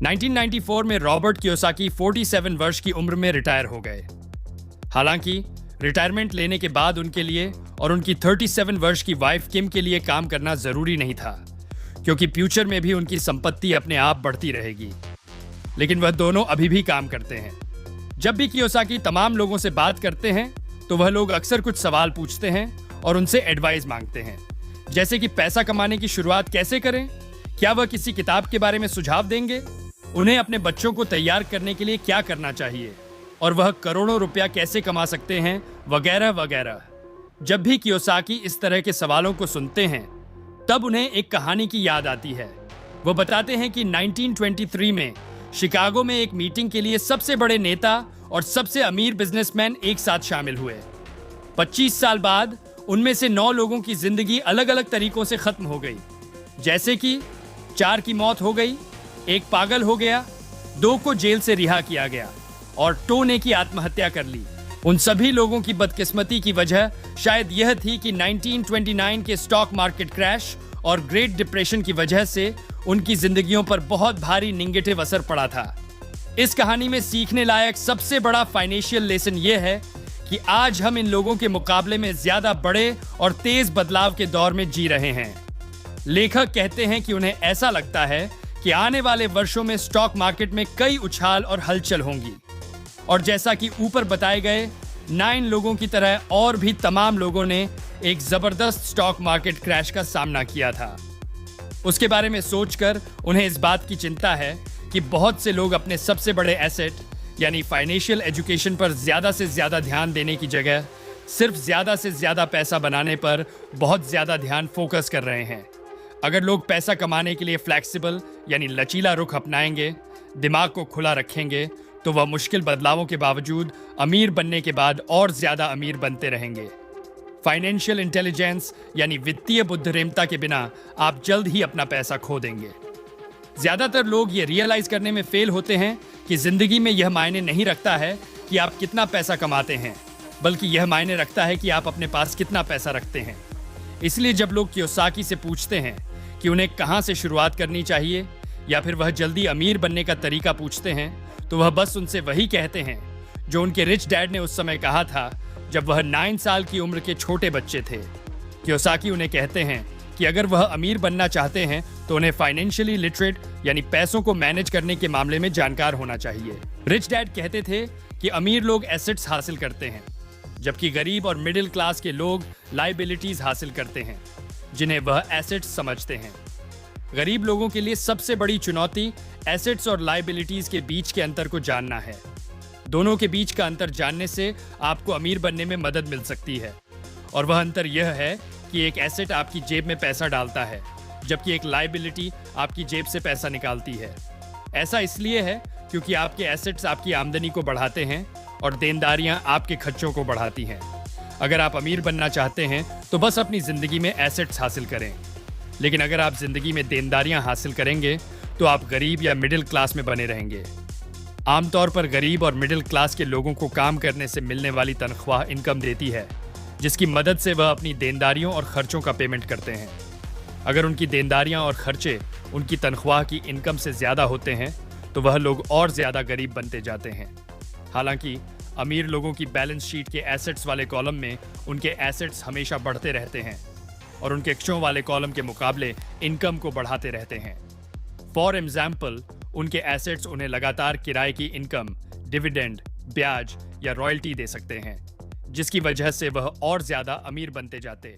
1994 में Robert Kiyosaki 47 वर्ष की उम्र में रिटायर हो गए। हालांकि रिटायरमेंट लेने के बाद उनके लिए और उनकी 37 वर्ष की वाइफ किम के लिए काम करना जरूरी नहीं था, क्योंकि फ्यूचर में भी उनकी संपत्ति अपने आप बढ़ती रहेगी। लेकिन वह दोनों अभी भी काम करते हैं। जब भी कियोसाकी तमाम लोगों से बात करते हैं तो वह लोग अक्सर कुछ सवाल पूछते हैं और उनसे एडवाइस मांगते हैं, जैसे कि पैसा कमाने की शुरुआत कैसे करें, क्या वह किसी किताब के बारे में सुझाव देंगे, उन्हें अपने बच्चों को तैयार करने के लिए क्या करना चाहिए और वह करोड़ों रुपया कैसे कमा सकते हैं, वगैरह वगैरह। जब भी कियोसाकी इस तरह के सवालों को सुनते हैं तब उन्हें एक कहानी की याद आती है। वो बताते हैं कि 1923 में शिकागो में एक मीटिंग के लिए सबसे बड़े नेता और सबसे अमीर बिजनेसमैन एक साथ शामिल हुए। 25 साल बाद उनमें से 9 लोगों की जिंदगी अलग अलग तरीकों से खत्म हो गई, जैसे कि 4 की मौत हो गई, 1 पागल हो गया, 2 को जेल से रिहा किया गया और टो ने की आत्महत्या कर ली। उन सभी लोगों की बदकिस्मती की वजह शायद यह थी कि 1929 के स्टॉक मार्केट क्रैश और ग्रेट डिप्रेशन की वजह से उनकी जिंदगियों पर बहुत भारी निगेटिव असर पड़ा था। इस कहानी में सीखने लायक सबसे बड़ा फाइनेंशियल लेसन यह है कि आज हम इन लोगों के मुकाबले में ज्यादा बड़े और तेज बदलाव के दौर में जी रहे हैं। लेखक कहते हैं कि उन्हें ऐसा लगता है कि आने वाले वर्षों में स्टॉक मार्केट में कई उछाल और हलचल होंगी, और जैसा कि ऊपर बताए गए 9 लोगों की तरह और भी तमाम लोगों ने एक जबरदस्त स्टॉक मार्केट क्रैश का सामना किया था। उसके बारे में सोचकर उन्हें इस बात की चिंता है कि बहुत से लोग अपने सबसे बड़े एसेट यानी फाइनेंशियल एजुकेशन पर ज्यादा से ज्यादा ध्यान देने की जगह सिर्फ ज्यादा से ज्यादा पैसा बनाने पर बहुत ज्यादा ध्यान फोकस कर रहे हैं। अगर लोग पैसा कमाने के लिए फ्लेक्सिबल यानी लचीला रुख अपनाएंगे, दिमाग को खुला रखेंगे, तो वह मुश्किल बदलावों के बावजूद अमीर बनने के बाद और ज्यादा अमीर बनते रहेंगे। फाइनेंशियल इंटेलिजेंस यानी वित्तीय बुद्धिमत्ता के बिना आप जल्द ही अपना पैसा खो देंगे। ज्यादातर लोग ये रियलाइज करने में फेल होते हैं कि जिंदगी में यह मायने नहीं रखता है कि आप कितना पैसा कमाते हैं, बल्कि यह मायने रखता है कि आप अपने पास कितना पैसा रखते हैं। इसलिए जब लोग कियोसाकी से पूछते हैं कि उन्हें कहां से शुरुआत करनी चाहिए या फिर वह जल्दी अमीर बनने का तरीका पूछते हैं, तो वह बस उनसे वही कहते हैं जो उनके रिच डैड ने उस समय कहा था जब वह 9 साल की उम्र के छोटे बच्चे थे। कियोसाकी उन्हें कहते हैं कि अगर वह अमीर बनना चाहते हैं तो उन्हें फाइनेंशियली लिटरेट यानी पैसों को मैनेज करने के मामले में जानकार होना चाहिए। रिच डैड कहते थे कि अमीर लोग एसेट्स हासिल करते हैं, जबकि गरीब और मिडिल क्लास के लोग लायबिलिटीज हासिल करते हैं, जिन्हें वह एसेट्स समझते हैं। गरीब लोगों के लिए सबसे बड़ी चुनौती एसेट्स और लायबिलिटीज के बीच के अंतर को जानना है। दोनों के बीच का अंतर जानने से आपको अमीर बनने में मदद मिल सकती है, और वह अंतर यह है कि एक एसेट आपकी जेब में पैसा डालता है, जबकि एक लायबिलिटी आपकी जेब से पैसा निकालती है। ऐसा इसलिए है क्योंकि आपके एसेट्स आपकी आमदनी को बढ़ाते हैं और देनदारियां आपके खर्चों को बढ़ाती हैं। अगर आप अमीर बनना चाहते हैं तो बस अपनी जिंदगी में एसेट्स हासिल करें, लेकिन अगर आप जिंदगी में देनदारियां हासिल करेंगे तो आप गरीब या मिडिल क्लास में बने रहेंगे। आमतौर पर गरीब और मिडिल क्लास के लोगों को काम करने से मिलने वाली तनख्वाह इनकम देती है, जिसकी मदद से वह अपनी देनदारियों और खर्चों का पेमेंट करते हैं। अगर उनकी देनदारियां और खर्चे उनकी तनख्वाह की इनकम से ज्यादा होते हैं तो वह लोग और ज्यादा गरीब बनते जाते हैं। हालांकि अमीर लोगों की बैलेंस शीट के एसेट्स वाले कॉलम में उनके एसेट्स हमेशा बढ़ते रहते हैं और उनके क्षयों वाले कॉलम के मुकाबले इनकम को बढ़ाते रहते हैं। फॉर एग्जाम्पल, उनके एसेट्स उन्हें लगातार किराए की इनकम, डिविडेंड, ब्याज या रॉयल्टी दे सकते हैं, जिसकी वजह से वह और ज्यादा अमीर बनते जाते